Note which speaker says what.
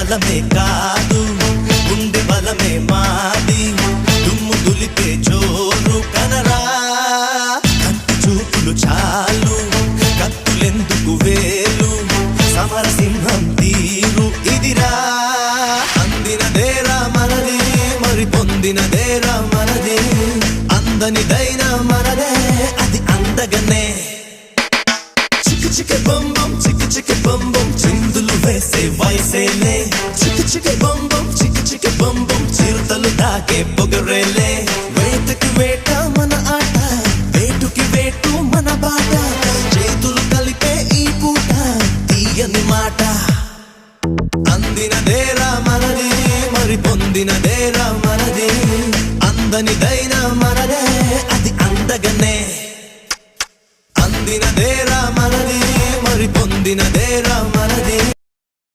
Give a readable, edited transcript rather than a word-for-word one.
Speaker 1: బలమే కాదు గుండె బలమే మాది దుమ్ము దులిపే జోరు కనరా కంటి చూపులు చాలు కత్తులెందుకు వేలు సమరసింహం తీరు ఇదిరా అందినదేరా మనది మరి పొందినదేరా మనది అందనిదైనా మనదే అది అందగనే చిక్కు చిక్కు బొంబం చిక్కు చిక్కు బొంబం చిందులు వేసే వయసేలే చిక్కు చిక్కు బొంబం చిక్కు చిక్కు బొంబం చిరుతలు దాకే పొగరేలే వేటకి వేట మన ఆట వేటుకి వేటు మన బాట చేతులు కలిపే ఈ పూట తీయని మాట అందినదేరా మనది మరి పొందినదేరా మనది అందనిదైనా మనదే అది అందగనే అందినదేరా మనది మరి పొందినదేరా